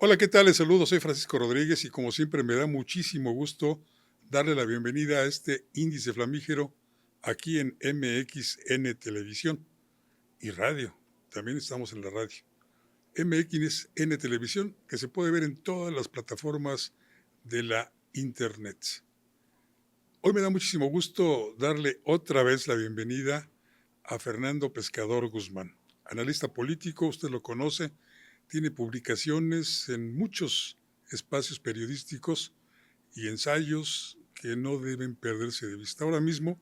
Hola, ¿qué tal? Les saludo, soy Francisco Rodríguez y como siempre me da muchísimo gusto darle la bienvenida a este índice flamígero aquí en MXN Televisión y Radio. También estamos en la radio. MXN Televisión, que se puede ver en todas las plataformas de la Internet. Hoy me da muchísimo gusto darle otra vez la bienvenida a Fernando Pescador Guzmán, analista político, usted lo conoce, tiene publicaciones en muchos espacios periodísticos y ensayos que no deben perderse de vista. Ahora mismo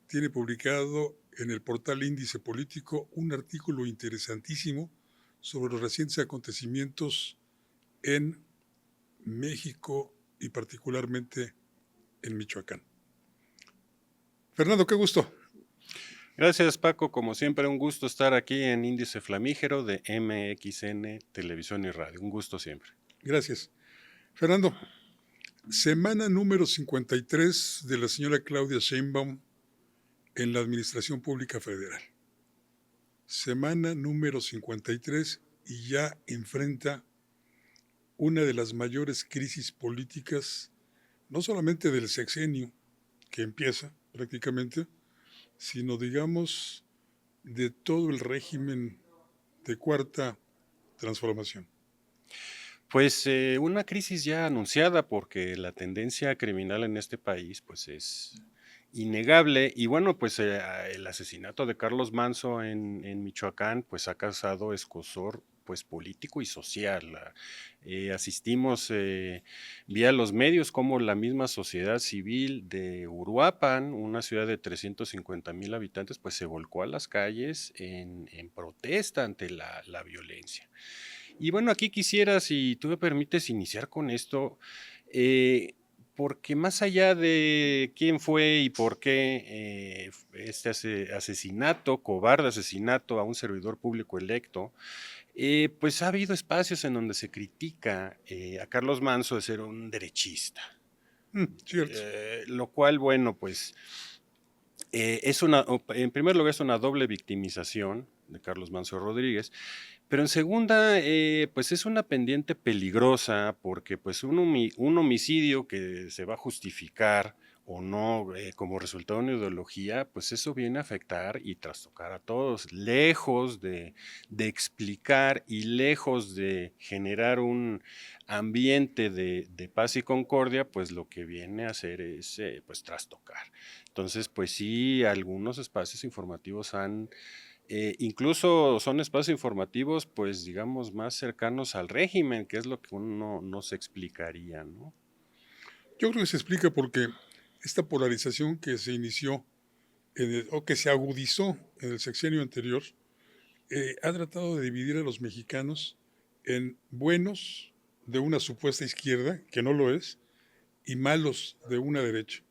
tiene publicado en el portal Índice Político un artículo interesantísimo sobre los recientes acontecimientos en México y particularmente en Michoacán. Fernando, qué gusto. Gracias, Paco. Como siempre, un gusto estar aquí en Índice Flamígero de MXN Televisión y Radio. Un gusto siempre. Gracias. Fernando, semana número 53 de la señora Claudia Sheinbaum en la Administración Pública Federal. Semana número 53 y ya enfrenta una de las mayores crisis políticas, no solamente del sexenio que empieza prácticamente, sino digamos de todo el régimen de cuarta transformación. Pues una crisis ya anunciada porque la tendencia criminal en este país pues es innegable y bueno, pues el asesinato de Carlos Manso en Michoacán pues ha causado escozor pues político y social. Asistimos vía los medios como la misma sociedad civil de Uruapan, una ciudad de 350,000 habitantes, pues se volcó a las calles en protesta ante la violencia. Y bueno, aquí quisiera, si tú me permites, iniciar con esto, porque más allá de quién fue y por qué este asesinato, cobarde asesinato a un servidor público electo, pues ha habido espacios en donde se critica a Carlos Manso de ser un derechista. Cierto. Lo cual, bueno, pues en primer lugar es una doble victimización de Carlos Manso Rodríguez, pero en segunda, pues es una pendiente peligrosa porque pues un homicidio que se va a justificar o no como resultado de una ideología, pues eso viene a afectar y trastocar a todos, lejos de explicar y lejos de generar un ambiente de paz y concordia, pues lo que viene a hacer es pues trastocar. Entonces, pues sí, algunos espacios informativos incluso son espacios informativos, pues digamos, más cercanos al régimen, que es lo que uno no se explicaría, ¿no? Yo creo que se explica porque esta polarización que se inició o que se agudizó en el sexenio anterior ha tratado de dividir a los mexicanos en buenos de una supuesta izquierda, que no lo es, y malos de una derecha.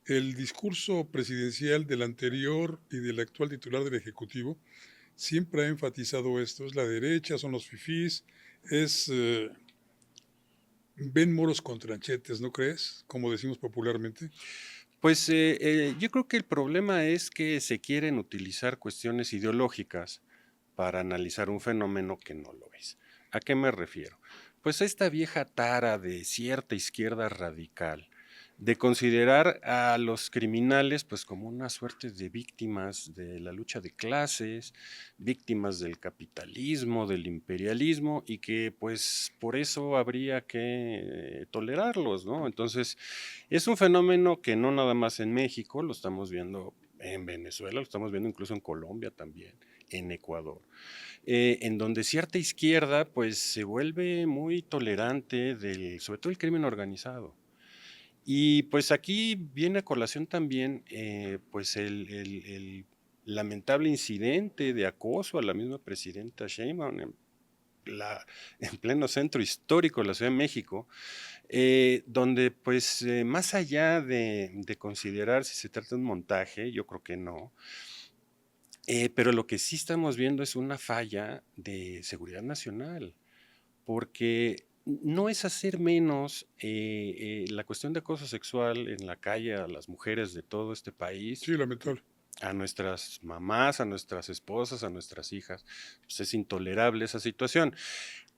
El discurso presidencial del anterior y del actual titular del Ejecutivo siempre ha enfatizado esto, es la derecha, son los fifís, ven moros con tranchetes, ¿no crees? Como decimos popularmente. Pues yo creo que el problema es que se quieren utilizar cuestiones ideológicas para analizar un fenómeno que no lo es. ¿A qué me refiero? Pues a esta vieja tara de cierta izquierda radical, de considerar a los criminales pues como una suerte de víctimas de la lucha de clases, víctimas del capitalismo, del imperialismo y que pues por eso habría que tolerarlos, ¿no? Entonces es un fenómeno que no nada más en México, lo estamos viendo en Venezuela, lo estamos viendo incluso en Colombia también, en Ecuador, en donde cierta izquierda pues se vuelve muy tolerante sobre todo el crimen organizado. Y pues aquí viene a colación también pues el lamentable incidente de acoso a la misma presidenta Sheinbaum en pleno centro histórico de la Ciudad de México, donde pues más allá de considerar si se trata de un montaje, yo creo que no, pero lo que sí estamos viendo es una falla de seguridad nacional, porque no es hacer menos la cuestión de acoso sexual en la calle a las mujeres de todo este país, Sí, lamentable. a nuestras mamás, a nuestras esposas, a nuestras hijas. Pues es intolerable esa situación.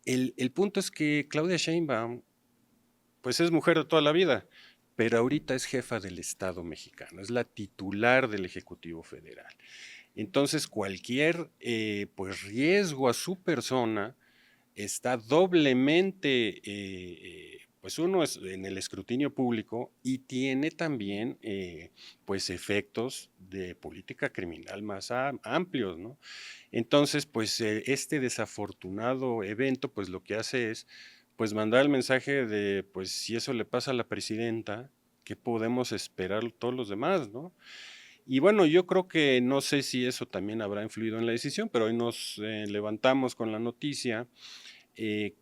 El punto es que Claudia Sheinbaum, pues es mujer de toda la vida, pero ahorita es jefa del Estado mexicano, es la titular del Ejecutivo Federal. Entonces, cualquier pues riesgo a su persona está doblemente, pues uno es en el escrutinio público y tiene también pues efectos de política criminal más amplios, ¿no? Entonces, pues este desafortunado evento, pues lo que hace es pues mandar el mensaje de, pues si eso le pasa a la presidenta, ¿qué podemos esperar todos los demás, no? Y bueno, yo creo que no sé si eso también habrá influido en la decisión, pero hoy nos levantamos con la noticia, eh,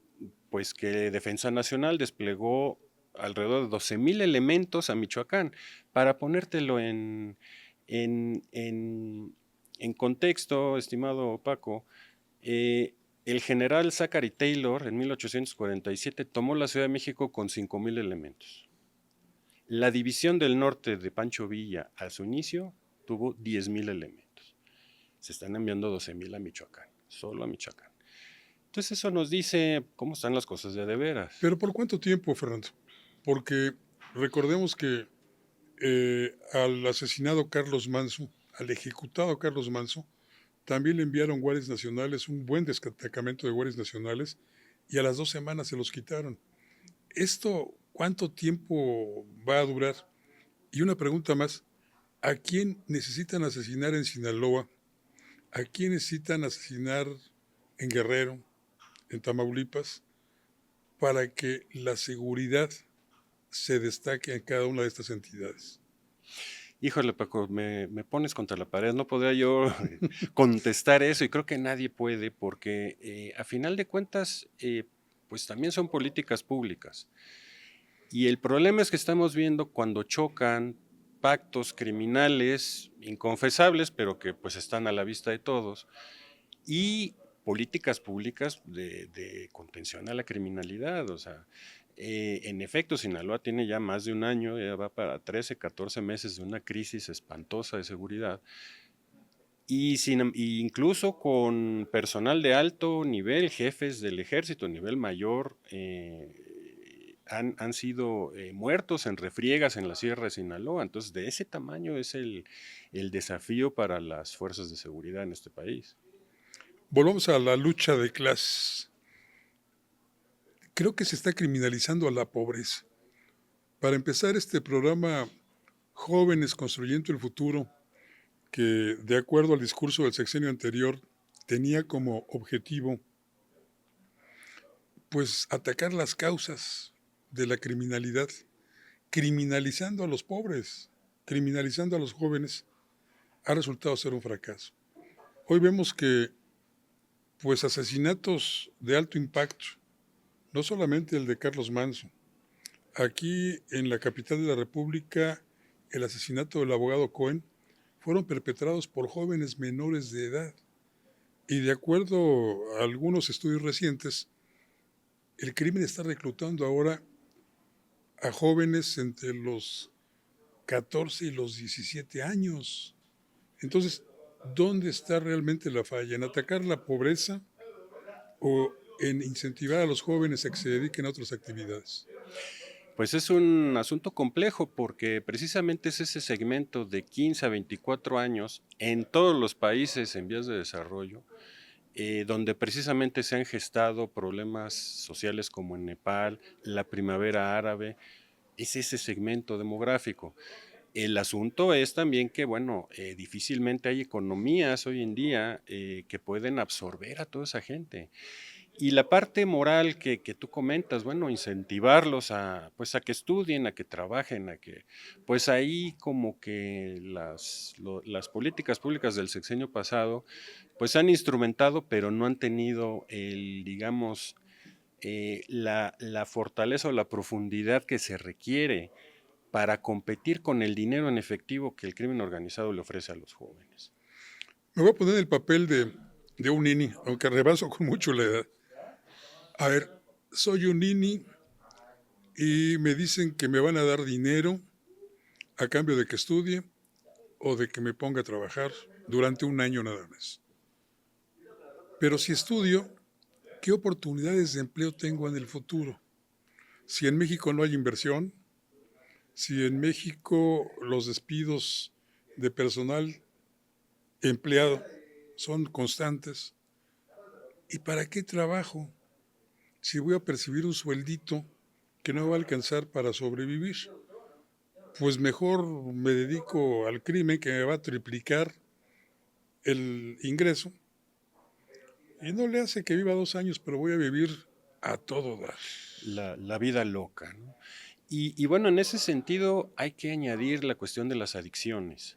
pues que Defensa Nacional desplegó alrededor de 12,000 elementos a Michoacán. Para ponértelo en, en, en contexto, estimado Paco, eh, el general Zachary Taylor en 1847 tomó la Ciudad de México con 5,000 elementos. La división del norte de Pancho Villa a su inicio tuvo 10,000 elementos. Se están enviando 12,000 a Michoacán, solo a Michoacán. Entonces eso nos dice cómo están las cosas de veras. Pero ¿por cuánto tiempo, Fernando? Porque recordemos que al asesinado Carlos Manso, al ejecutado Carlos Manso, también le enviaron guardias nacionales, un buen destacamento de guardias nacionales, y a las 2 semanas se los quitaron. ¿Esto cuánto tiempo va a durar? Y una pregunta más, ¿a quién necesitan asesinar en Sinaloa? ¿A quién necesitan asesinar en Guerrero, en Tamaulipas, para que la seguridad se destaque en cada una de estas entidades? Híjole, Paco, me pones contra la pared. No podría yo contestar eso y creo que nadie puede porque a final de cuentas, pues también son políticas públicas. Y el problema es que estamos viendo cuando chocan pactos criminales inconfesables, pero que pues están a la vista de todos, y políticas públicas de contención a la criminalidad. O sea, en efecto, Sinaloa tiene ya más de un año, ya va para 13, 14 meses de una crisis espantosa de seguridad. Y incluso con personal de alto nivel, jefes del ejército, nivel mayor, han sido muertos en refriegas en la Sierra de Sinaloa. Entonces, de ese tamaño es el desafío para las fuerzas de seguridad en este país. Volvamos a la lucha de clases. Creo que se está criminalizando a la pobreza. Para empezar este programa, Jóvenes Construyendo el Futuro, que de acuerdo al discurso del sexenio anterior, tenía como objetivo pues atacar las causas de la criminalidad, criminalizando a los pobres, criminalizando a los jóvenes, ha resultado ser un fracaso. Hoy vemos que pues asesinatos de alto impacto, no solamente el de Carlos Manso, aquí en la capital de la República el asesinato del abogado Cohen, fueron perpetrados por jóvenes menores de edad. Y de acuerdo a algunos estudios recientes, el crimen está reclutando ahora a jóvenes entre los 14 y los 17 años. Entonces, ¿dónde está realmente la falla? ¿En atacar la pobreza o en incentivar a los jóvenes a que se dediquen a otras actividades? Pues es un asunto complejo porque precisamente es ese segmento de 15 a 24 años en todos los países en vías de desarrollo, donde precisamente se han gestado problemas sociales como en Nepal, la primavera árabe, es ese segmento demográfico. El asunto es también que, bueno, difícilmente hay economías hoy en día que pueden absorber a toda esa gente. Y la parte moral que tú comentas, bueno, incentivarlos a, pues a que estudien, a que trabajen, a que, pues ahí como que las políticas públicas del sexenio pasado, pues han instrumentado, pero no han tenido el, digamos, la fortaleza o la profundidad que se requiere para competir con el dinero en efectivo que el crimen organizado le ofrece a los jóvenes. Me voy a poner el papel de un nini, aunque rebaso con mucho la edad. A ver, soy un nini y me dicen que me van a dar dinero a cambio de que estudie o de que me ponga a trabajar durante un año nada más. Pero si estudio, ¿qué oportunidades de empleo tengo en el futuro? Si en México no hay inversión, si en México los despidos de personal empleado son constantes, ¿y para qué trabajo si voy a percibir un sueldito que no va a alcanzar para sobrevivir? Pues mejor me dedico al crimen que me va a triplicar el ingreso y no le hace que viva 2 años, pero voy a vivir a todo dar. La vida loca, ¿no? Y bueno, en ese sentido hay que añadir la cuestión de las adicciones,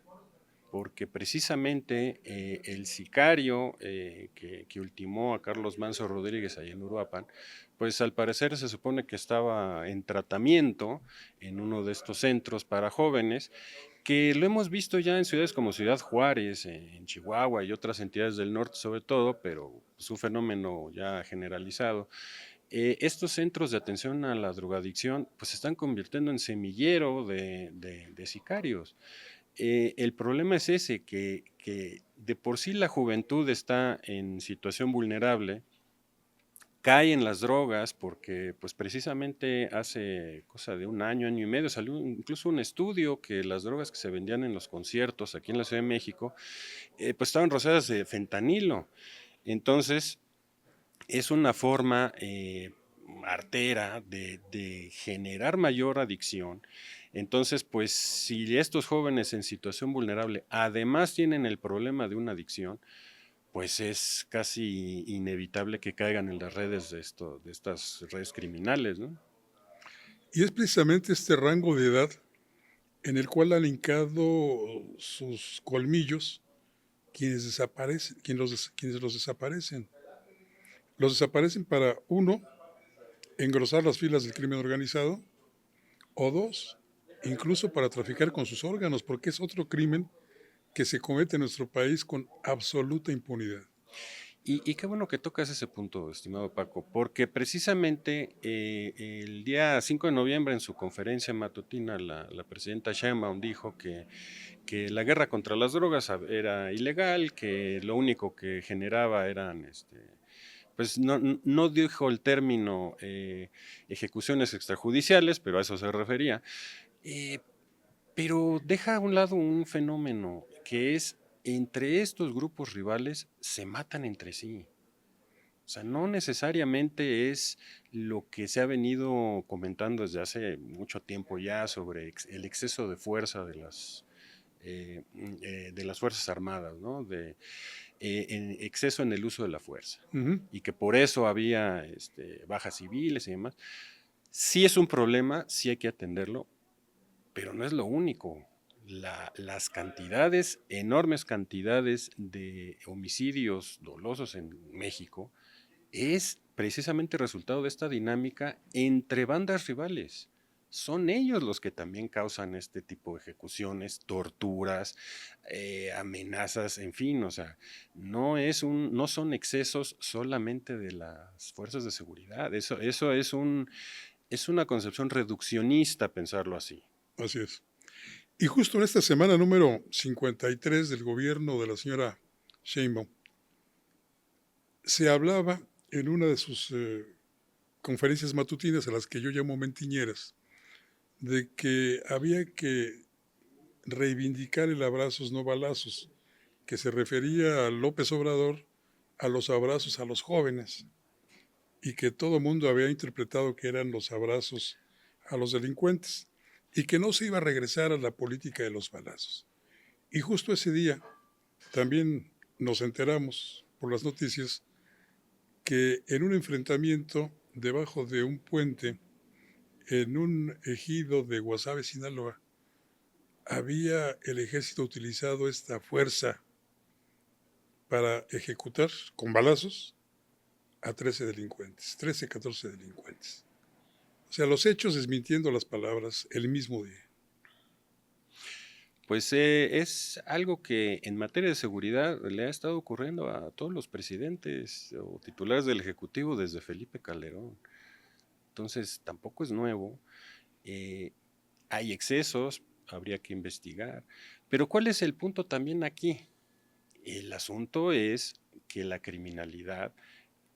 porque precisamente el sicario que ultimó a Carlos Manso Rodríguez allá en Uruapan, pues al parecer se supone que estaba en tratamiento en uno de estos centros para jóvenes, que lo hemos visto ya en ciudades como Ciudad Juárez, en Chihuahua y otras entidades del norte sobre todo, pero es un fenómeno ya generalizado. Estos centros de atención a la drogadicción pues se están convirtiendo en semillero de sicarios. El problema es ese, que de por sí la juventud está en situación vulnerable, cae en las drogas porque pues precisamente hace cosa de un año y medio salió incluso un estudio que las drogas que se vendían en los conciertos aquí en la Ciudad de México pues estaban rociadas de fentanilo. Entonces es una forma artera de generar mayor adicción. Entonces, pues si estos jóvenes en situación vulnerable además tienen el problema de una adicción, pues es casi inevitable que caigan en las redes de estas redes criminales, ¿no? Y es precisamente este rango de edad en el cual han hincado sus colmillos quienes desaparecen, quienes los desaparecen. Los desaparecen para, uno, engrosar las filas del crimen organizado, o dos, incluso para traficar con sus órganos, porque es otro crimen que se comete en nuestro país con absoluta impunidad. Y qué bueno que tocas ese punto, estimado Paco, porque precisamente el día 5 de noviembre en su conferencia matutina la presidenta Sheinbaum dijo que la guerra contra las drogas era ilegal, que lo único que generaba eran, pues no dijo el término ejecuciones extrajudiciales, pero a eso se refería, eh, pero deja a un lado un fenómeno que es entre estos grupos rivales se matan entre sí. O sea, no necesariamente es lo que se ha venido comentando desde hace mucho tiempo ya sobre el exceso de fuerza de las Fuerzas Armadas, ¿no? En exceso en el uso de la fuerza. Uh-huh. Y que por eso había bajas civiles y demás. Sí es un problema, sí hay que atenderlo, pero no es lo único. Las cantidades, enormes cantidades de homicidios dolosos en México, es precisamente resultado de esta dinámica entre bandas rivales. Son ellos los que también causan este tipo de ejecuciones, torturas, amenazas, en fin, o sea, no son excesos solamente de las fuerzas de seguridad. Eso es una concepción reduccionista pensarlo así. Así es. Y justo en esta semana número 53 del gobierno de la señora Sheinbaum, se hablaba en una de sus conferencias matutinas, a las que yo llamo mentiñeras, de que había que reivindicar el abrazos no balazos, que se refería a López Obrador a los abrazos a los jóvenes, y que todo el mundo había interpretado que eran los abrazos a los delincuentes, y que no se iba a regresar a la política de los balazos. Y justo ese día también nos enteramos por las noticias que en un enfrentamiento debajo de un puente en un ejido de Guasave, Sinaloa, había el ejército utilizado esta fuerza para ejecutar con balazos a 13 delincuentes, 13, 14 delincuentes. O sea, los hechos desmintiendo las palabras el mismo día. Pues es algo que en materia de seguridad le ha estado ocurriendo a todos los presidentes o titulares del Ejecutivo desde Felipe Calderón. Entonces, tampoco es nuevo. Hay excesos, habría que investigar. Pero ¿cuál es el punto también aquí? El asunto es que la criminalidad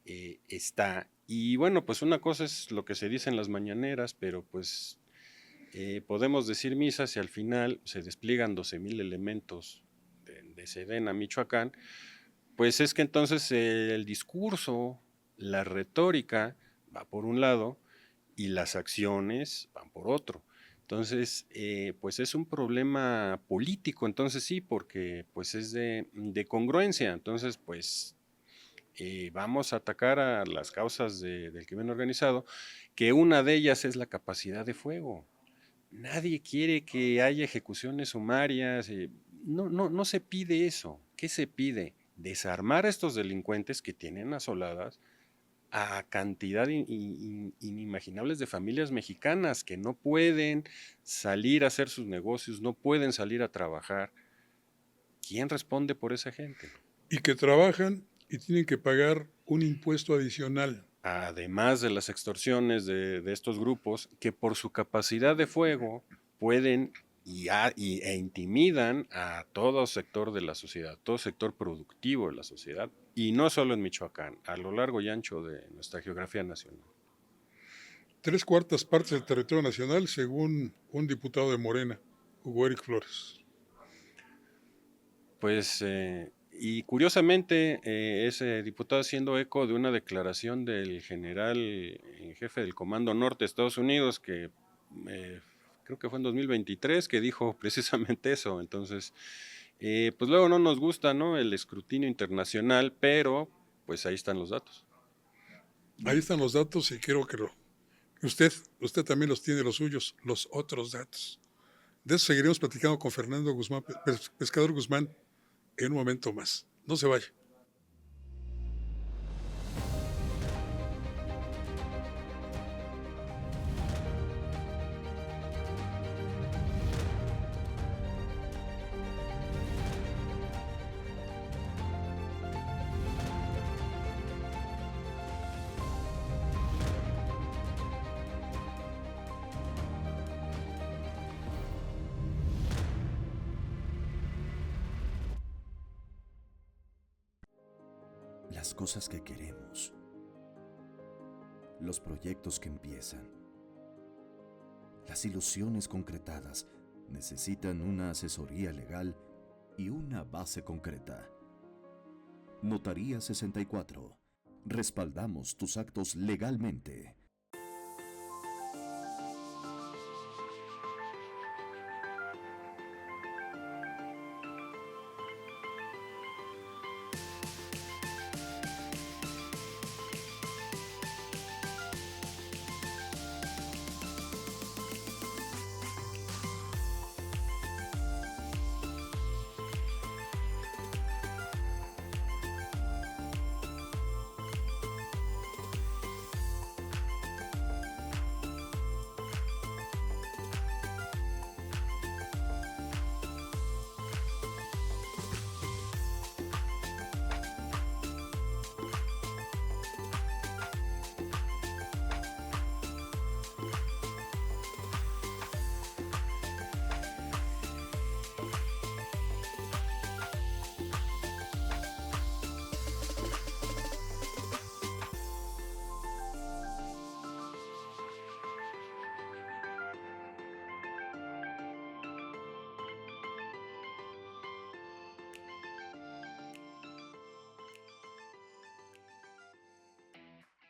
está. Y bueno, pues una cosa es lo que se dice en las mañaneras, pero pues podemos decir misas y al final se despliegan 12,000 elementos de Sedena, Michoacán, pues es que entonces el discurso, la retórica va por un lado y las acciones van por otro. Entonces, pues es un problema político, entonces sí, porque pues es de congruencia. Entonces, pues vamos a atacar a las causas del crimen organizado, que una de ellas es la capacidad de fuego. Nadie quiere que haya ejecuciones sumarias. No se pide eso. ¿Qué se pide? Desarmar a estos delincuentes que tienen asoladas a cantidad inimaginables de familias mexicanas que no pueden salir a hacer sus negocios, no pueden salir a trabajar. ¿Quién responde por esa gente? Y que trabajan y tienen que pagar un impuesto adicional. Además de las extorsiones de estos grupos, que por su capacidad de fuego pueden e intimidan a todo sector de la sociedad, todo sector productivo de la sociedad, y no solo en Michoacán, a lo largo y ancho de nuestra geografía nacional. 3/4 del territorio nacional, según un diputado de Morena, Hugo Eric Flores. Pues, y curiosamente, ese diputado haciendo eco de una declaración del general en jefe del Comando Norte de Estados Unidos, que creo que fue en 2023, que dijo precisamente eso. Entonces, pues luego no nos gusta, ¿no?, el escrutinio internacional, pero pues ahí están los datos. Ahí están los datos y creo que usted también los tiene, los suyos, los otros datos. De eso seguiremos platicando con Fernando Guzmán, Pescador Guzmán, en un momento más. No se vaya. Las cosas que queremos, los proyectos que empiezan, las ilusiones concretadas necesitan una asesoría legal y una base concreta. Notaría 64. Respaldamos tus actos legalmente.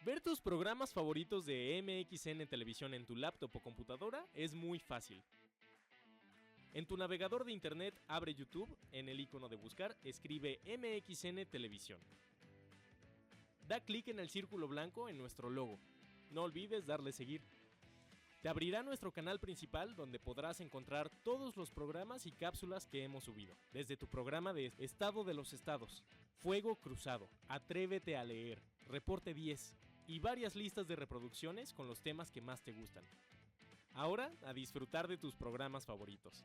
Ver tus programas favoritos de MXN Televisión en tu laptop o computadora es muy fácil. En tu navegador de internet abre YouTube, en el icono de buscar escribe MXN Televisión. Da clic en el círculo blanco en nuestro logo. No olvides darle seguir. Te abrirá nuestro canal principal donde podrás encontrar todos los programas y cápsulas que hemos subido, desde tu programa de Estado de los Estados, Fuego Cruzado, Atrévete a leer, Reporte 10 y varias listas de reproducciones con los temas que más te gustan. Ahora, a disfrutar de tus programas favoritos.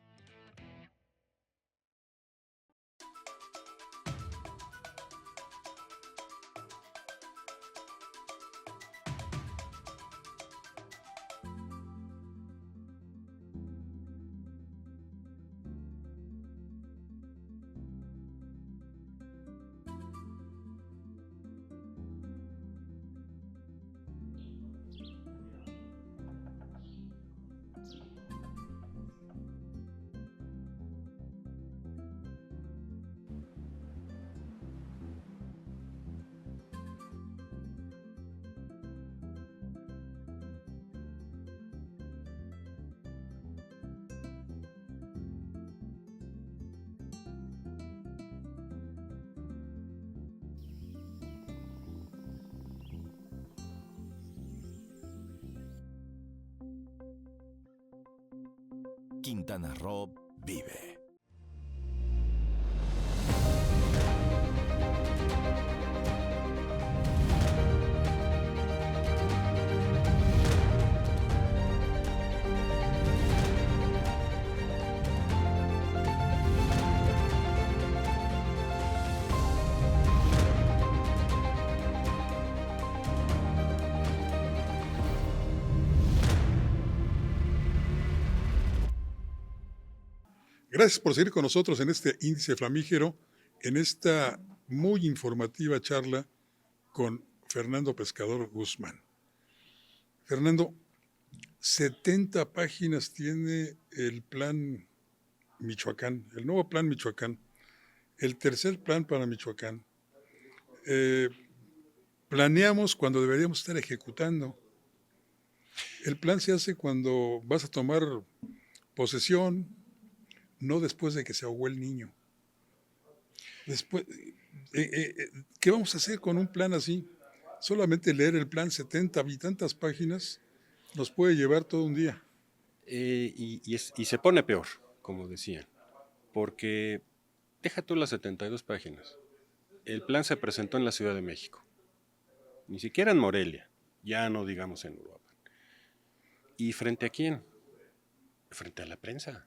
Quintana Roo vive. Gracias por seguir con nosotros en este índice flamígero, en esta muy informativa charla con Fernando Pescador Guzmán. Fernando, 70 páginas tiene el plan Michoacán, el nuevo plan Michoacán, el tercer plan para Michoacán. Planeamos cuando deberíamos estar ejecutando. El plan se hace cuando vas a tomar posesión, no después de que se ahogó el niño. Después, ¿qué vamos a hacer con un plan así? Solamente leer el plan, 70 y tantas páginas, nos puede llevar todo un día. Y se pone peor, como decían, porque deja tú las 72 páginas. El plan se presentó en la Ciudad de México, ni siquiera en Morelia, ya no digamos en Uruapan. ¿Y frente a quién? Frente a la prensa.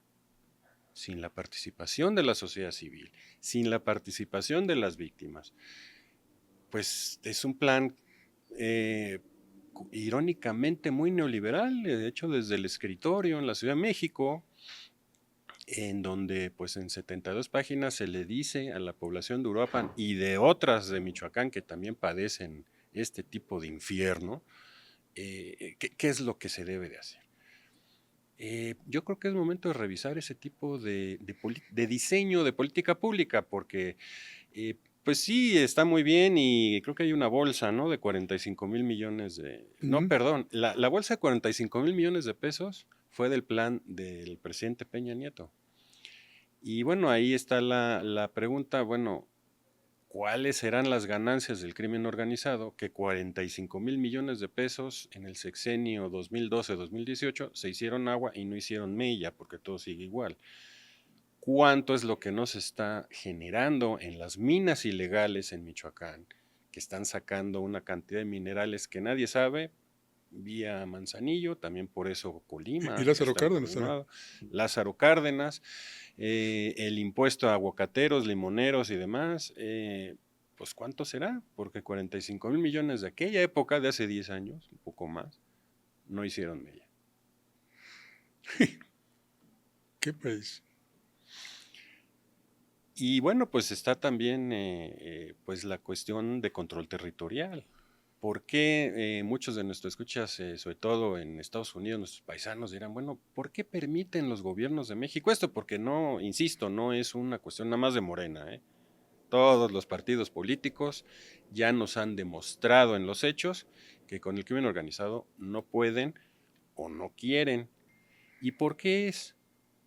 Sin la participación de la sociedad civil, sin la participación de las víctimas. Pues es un plan irónicamente muy neoliberal, de hecho desde el escritorio en la Ciudad de México, en donde pues en 72 páginas se le dice a la población de Uruapan y de otras de Michoacán que también padecen este tipo de infierno, qué es lo que se debe de hacer. Yo creo que es momento de revisar ese tipo de diseño de política pública, porque pues sí, está muy bien y creo que hay una bolsa, ¿no? De 45 mil millones de... No, perdón, la bolsa de 45 mil millones de pesos fue del plan del presidente Peña Nieto. Y bueno, ahí está la pregunta, bueno, ¿cuáles serán las ganancias del crimen organizado que 45 mil millones de pesos en el sexenio 2012-2018 se hicieron agua y no hicieron mella porque todo sigue igual? ¿Cuánto es lo que nos está generando en las minas ilegales en Michoacán, que están sacando una cantidad de minerales que nadie sabe, vía Manzanillo, también por eso Colima? Y Lázaro Cárdenas también. Lázaro Cárdenas, el impuesto a aguacateros, limoneros y demás, pues ¿cuánto será? Porque 45 mil millones de aquella época, de hace 10 años, un poco más, no hicieron mella. ¿Qué país? Y bueno, pues está también pues la cuestión de control territorial. ¿Por qué muchos de nuestros escuchas, sobre todo en Estados Unidos, nuestros paisanos dirán, bueno, ¿por qué permiten los gobiernos de México esto? Porque no, insisto, no es una cuestión nada más de Morena, Todos los partidos políticos ya nos han demostrado en los hechos que con el crimen organizado no pueden o no quieren. ¿Y por qué es?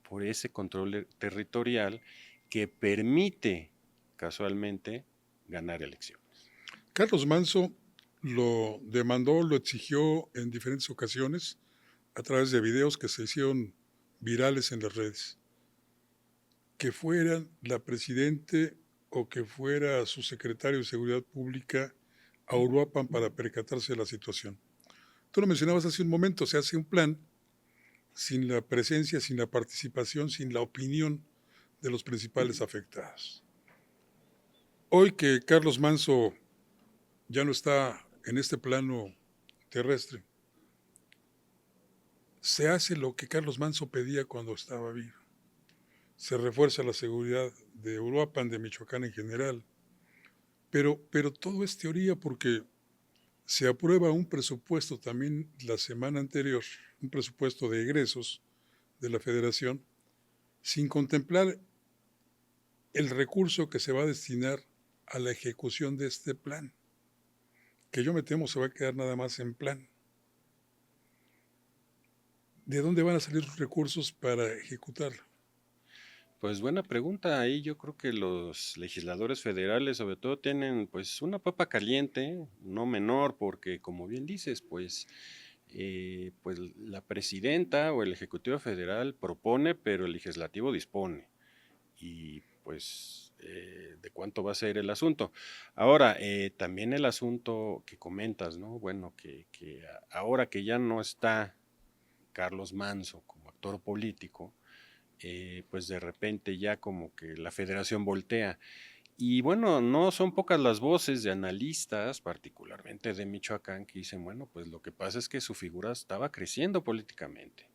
Por ese control territorial que permite casualmente ganar elecciones. Carlos Manso lo demandó, lo exigió en diferentes ocasiones a través de videos que se hicieron virales en las redes. Que fuera la presidente o que fuera su secretario de Seguridad Pública a Uruapan para percatarse de la situación. Tú lo mencionabas hace un momento, se hace un plan sin la presencia, sin la participación, sin la opinión de los principales afectados. Hoy que Carlos Manso ya no está en este plano terrestre, se hace lo que Carlos Manso pedía cuando estaba vivo. Se refuerza la seguridad de Uruapan, de Michoacán en general, pero todo es teoría porque se aprueba un presupuesto también la semana anterior, un presupuesto de egresos de la Federación, sin contemplar el recurso que se va a destinar a la ejecución de este plan, que yo me temo se va a quedar nada más en plan. ¿De dónde van a salir los recursos para ejecutarlo? Pues buena pregunta. Ahí yo creo que los legisladores federales sobre todo tienen pues una papa caliente, no menor, porque como bien dices, pues pues la presidenta o el Ejecutivo Federal propone, pero el Legislativo dispone. Y pues de cuánto va a ser el asunto. Ahora, también el asunto que comentas, ¿no? Bueno, que ahora que ya no está Carlos Manso como actor político, pues de repente ya como que la federación voltea. Y bueno, no son pocas las voces de analistas, particularmente de Michoacán, que dicen, bueno, pues lo que pasa es que su figura estaba creciendo políticamente,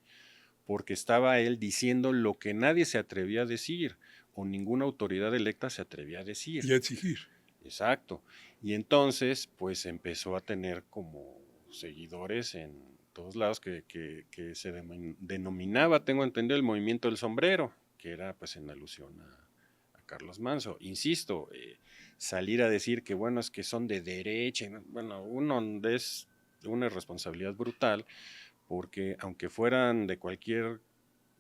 porque estaba él diciendo lo que nadie se atrevía a decir, o ninguna autoridad electa se atrevía a decir. Y a exigir. Exacto. Y entonces, pues empezó a tener como seguidores en todos lados que se denominaba, tengo entendido, el movimiento del sombrero, que era pues en alusión a Carlos Manso. Insisto, salir a decir que bueno, es que son de derecha, bueno, uno es una irresponsabilidad brutal, porque aunque fueran de cualquier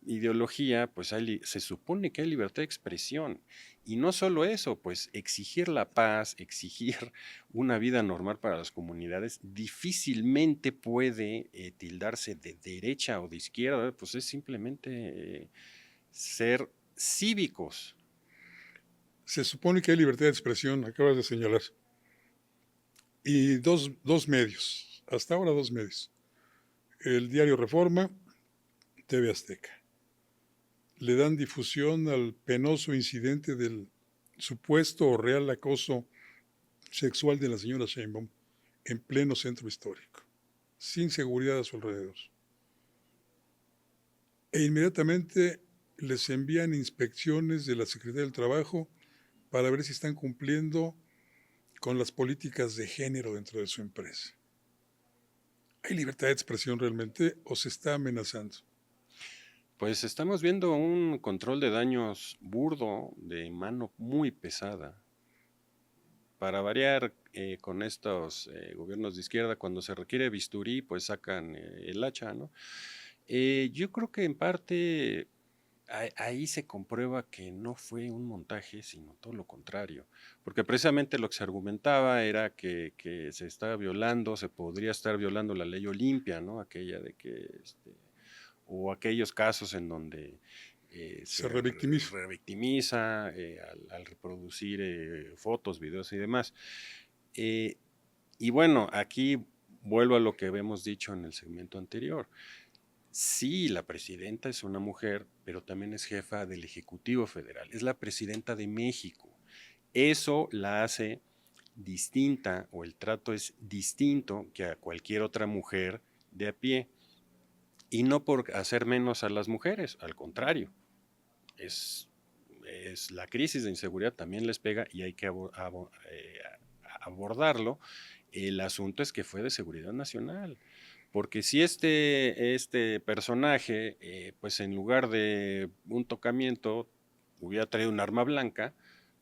ideología, pues se supone que hay libertad de expresión. Y no solo eso, pues exigir la paz, exigir una vida normal para las comunidades, difícilmente puede tildarse de derecha o de izquierda, pues es simplemente ser cívicos. Se supone que hay libertad de expresión, acabas de señalar. Y dos medios, hasta ahora dos medios. El diario Reforma, TV Azteca. Le dan difusión al penoso incidente del supuesto o real acoso sexual de la señora Sheinbaum en pleno centro histórico, sin seguridad a su alrededor. E inmediatamente les envían inspecciones de la Secretaría del Trabajo para ver si están cumpliendo con las políticas de género dentro de su empresa. ¿Hay libertad de expresión realmente o se está amenazando? Pues estamos viendo un control de daños burdo, de mano muy pesada. Para variar, con estos gobiernos de izquierda, cuando se requiere bisturí, pues sacan el hacha, ¿no? Yo creo que en parte ahí se comprueba que no fue un montaje, sino todo lo contrario, porque precisamente lo que se argumentaba era que se estaba violando, se podría estar violando la ley Olimpia, ¿no? Aquella de que, o aquellos casos en donde Se revictimiza. revictimiza al reproducir fotos, videos y demás. Y bueno, aquí vuelvo a lo que habíamos dicho en el segmento anterior. Sí, la presidenta es una mujer, pero también es jefa del Ejecutivo Federal, es la presidenta de México. Eso la hace distinta, o el trato es distinto que a cualquier otra mujer de a pie. Y no por hacer menos a las mujeres, al contrario. Es la crisis de inseguridad también les pega y hay que abordarlo. El asunto es que fue de seguridad nacional. Porque si este personaje, pues en lugar de un tocamiento, hubiera traído un arma blanca,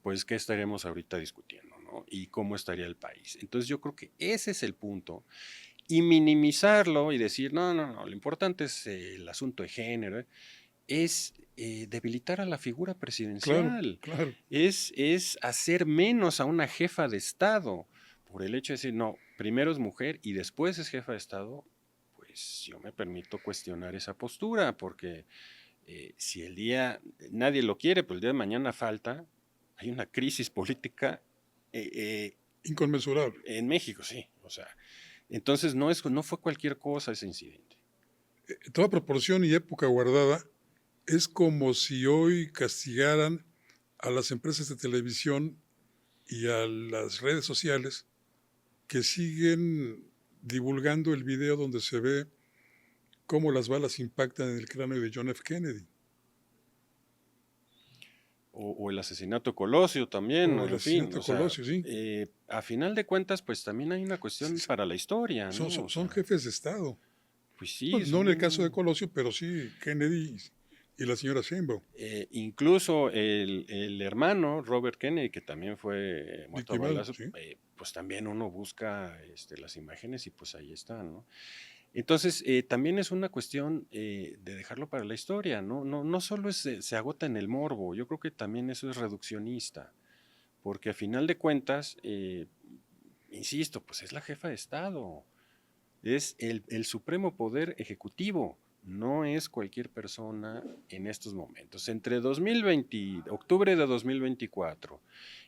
pues ¿qué estaríamos ahorita discutiendo, ¿no? Y cómo estaría el país. Entonces yo creo que ese es el punto. Y minimizarlo y decir, no, lo importante es el asunto de género, es debilitar a la figura presidencial. Claro. Es hacer menos a una jefa de Estado por el hecho de decir, no, primero es mujer y después es jefa de Estado. Pues yo me permito cuestionar esa postura, porque si el día, nadie lo quiere, pero el día de mañana falta, hay una crisis política Inconmensurable. en México, sí. O sea, entonces no fue cualquier cosa ese incidente. Toda proporción y época guardada, es como si hoy castigaran a las empresas de televisión y a las redes sociales que siguen divulgando el video donde se ve cómo las balas impactan en el cráneo de John F. Kennedy. O el asesinato de Colosio también, O el en fin. asesinato de Colosio, sí. A final de cuentas, pues también hay una cuestión para la historia, ¿no? Son jefes de Estado. Pues sí. Bueno, no en el caso de Colosio, pero sí Kennedy y la señora Sheinbaum. Incluso el hermano Robert Kennedy, que también fue muerto a balazos, ¿sí? Pues también uno busca las imágenes y pues ahí están, ¿no? Entonces, también es una cuestión de dejarlo para la historia, ¿no? No solo se agota en el morbo, yo creo que también eso es reduccionista, porque a final de cuentas, insisto, pues es la jefa de Estado. Es el supremo poder ejecutivo, no es cualquier persona en estos momentos. Entre octubre de 2024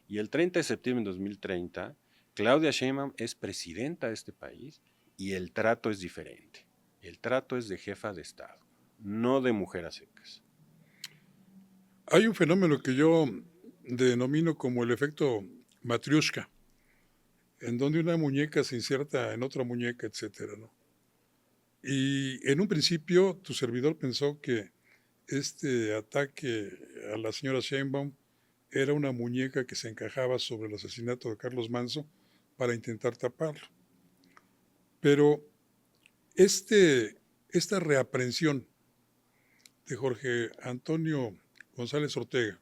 y el 30 de septiembre de 2030, Claudia Sheinbaum es presidenta de este país y el trato es diferente. El trato es de jefa de Estado, no de mujer a secas. Hay un fenómeno que yo denomino como el efecto Matryoshka, en donde una muñeca se inserta en otra muñeca, etcétera, ¿no? Y en un principio tu servidor pensó que este ataque a la señora Sheinbaum era una muñeca que se encajaba sobre el asesinato de Carlos Manso para intentar taparlo. Pero esta reaprensión de Jorge Antonio González Ortega,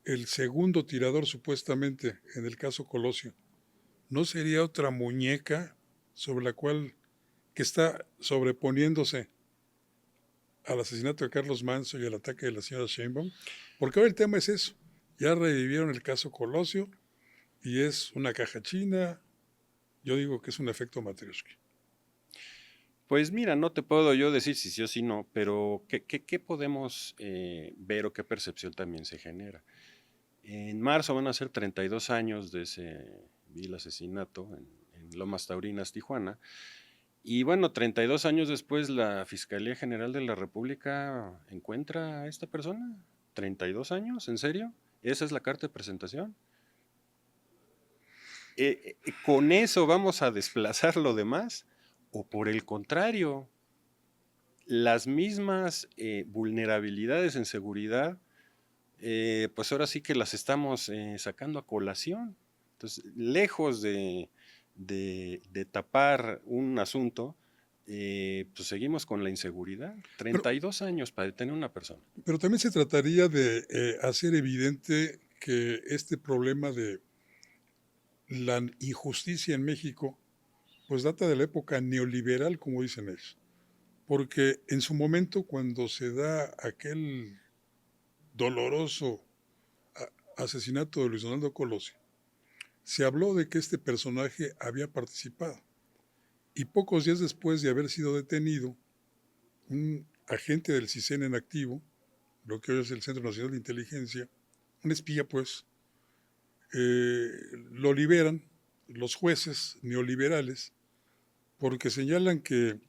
el segundo tirador supuestamente en el caso Colosio, ¿no sería otra muñeca sobre la cual que está sobreponiéndose al asesinato de Carlos Manso y al ataque de la señora Sheinbaum? Porque ahora el tema es eso. Ya revivieron el caso Colosio y es una caja china. Yo digo que es un efecto Matryoshka. Pues mira, no te puedo yo decir si sí o si no, pero ¿qué podemos ver o qué percepción también se genera? En marzo van a ser 32 años de ese vil asesinato en Lomas Taurinas, Tijuana. Y bueno, 32 años después la Fiscalía General de la República encuentra a esta persona. ¿32 años? ¿En serio? ¿Esa es la carta de presentación? ¿Con eso vamos a desplazar lo demás? ¿O por el contrario, las mismas vulnerabilidades en seguridad, pues ahora sí que las estamos sacando a colación? Entonces, lejos de tapar un asunto, pues seguimos con la inseguridad. 32 años para detener a una persona. Pero también se trataría de hacer evidente que este problema de la injusticia en México, pues data de la época neoliberal, como dicen ellos. Porque en su momento, cuando se da aquel doloroso asesinato de Luis Donaldo Colosio, se habló de que este personaje había participado. Y pocos días después de haber sido detenido, un agente del CISEN en activo, lo que hoy es el Centro Nacional de Inteligencia, un espía pues, lo liberan los jueces neoliberales porque señalan que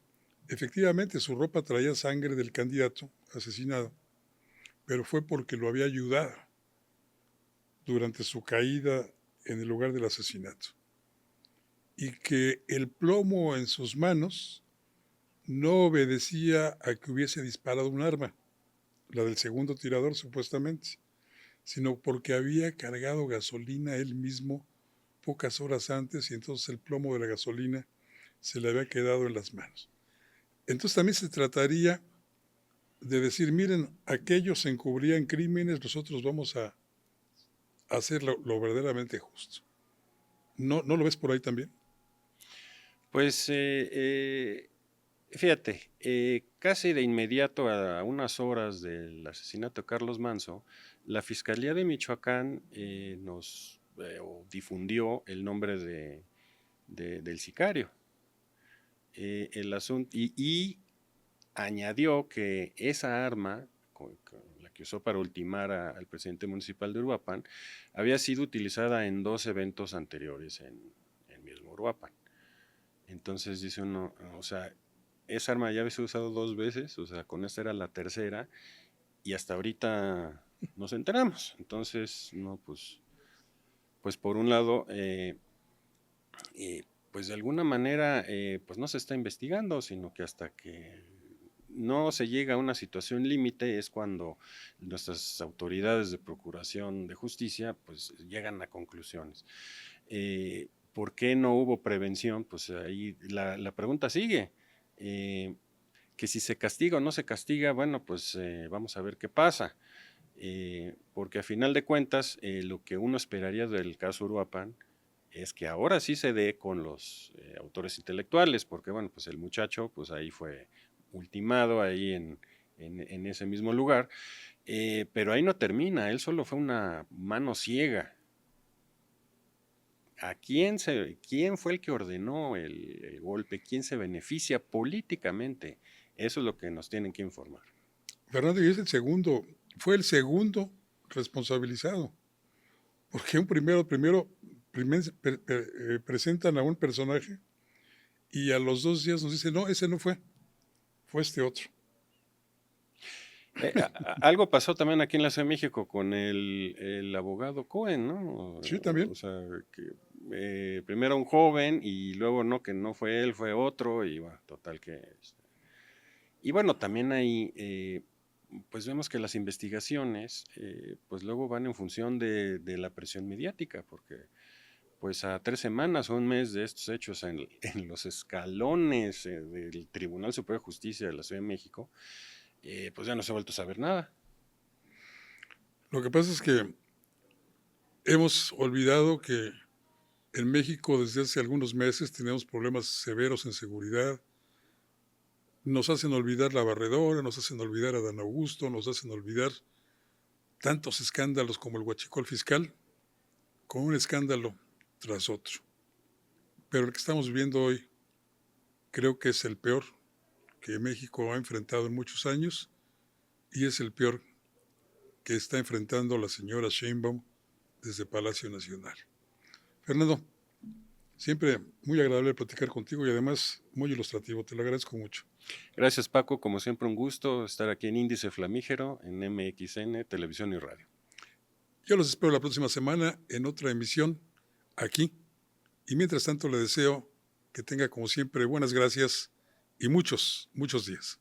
efectivamente su ropa traía sangre del candidato asesinado, pero fue porque lo había ayudado durante su caída en el lugar del asesinato. Y que el plomo en sus manos no obedecía a que hubiese disparado un arma, la del segundo tirador supuestamente, sino porque había cargado gasolina él mismo pocas horas antes y entonces el plomo de la gasolina se le había quedado en las manos. Entonces también se trataría de decir, miren, aquellos encubrían crímenes, nosotros vamos a hacer lo verdaderamente justo. ¿No lo ves por ahí también? Pues fíjate, casi de inmediato a unas horas del asesinato de Carlos Manso, la Fiscalía de Michoacán nos difundió el nombre del sicario. El asunto, y añadió que esa arma, con la que usó para ultimar al presidente municipal de Uruapan, había sido utilizada en 2 eventos anteriores en mismo Uruapan. Entonces dice uno, o sea, esa arma ya había sido usada 2 veces, o sea, con esta era la tercera, y hasta ahorita nos enteramos. Entonces, no, pues por un lado, pues de alguna manera, pues no se está investigando, sino que hasta que no se llega a una situación límite es cuando nuestras autoridades de procuración de justicia pues llegan a conclusiones. ¿Por qué no hubo prevención? Pues ahí la pregunta sigue. Que si se castiga o no se castiga, bueno, pues vamos a ver qué pasa. Porque a final de cuentas, lo que uno esperaría del caso Uruapan es que ahora sí se dé con los autores intelectuales, porque bueno, pues el muchacho, pues ahí fue ultimado, ahí en ese mismo lugar, pero ahí no termina, él solo fue una mano ciega. quién fue el que ordenó el golpe, quién se beneficia políticamente. Eso es lo que nos tienen que informar. Fernando, y fue el segundo responsabilizado. Porque primero presentan a un personaje y a los 2 días nos dicen, no, ese no fue este otro. Algo pasó también aquí en la Ciudad de México con el abogado Cohen, ¿no? Sí, también. O sea, que primero un joven y luego no, que no fue él, fue otro, y bueno, total que... Y bueno, también hay, pues vemos que las investigaciones, pues luego van en función de la presión mediática, porque pues a 3 semanas o un mes de estos hechos en los escalones del Tribunal Superior de Justicia de la Ciudad de México, pues ya no se ha vuelto a saber nada. Lo que pasa es que hemos olvidado que en México desde hace algunos meses tenemos problemas severos en seguridad. Nos hacen olvidar la barredora, nos hacen olvidar a Dan Augusto, nos hacen olvidar tantos escándalos como el huachicol fiscal, con un escándalo tras otro. Pero el que estamos viviendo hoy creo que es el peor que México ha enfrentado en muchos años y es el peor que está enfrentando la señora Sheinbaum desde Palacio Nacional. Fernando, siempre muy agradable platicar contigo y además muy ilustrativo, te lo agradezco mucho. Gracias, Paco, como siempre un gusto estar aquí en Índice Flamígero, en MXN, Televisión y Radio. Yo los espero la próxima semana en otra emisión aquí y mientras tanto le deseo que tenga como siempre buenas gracias y muchos días.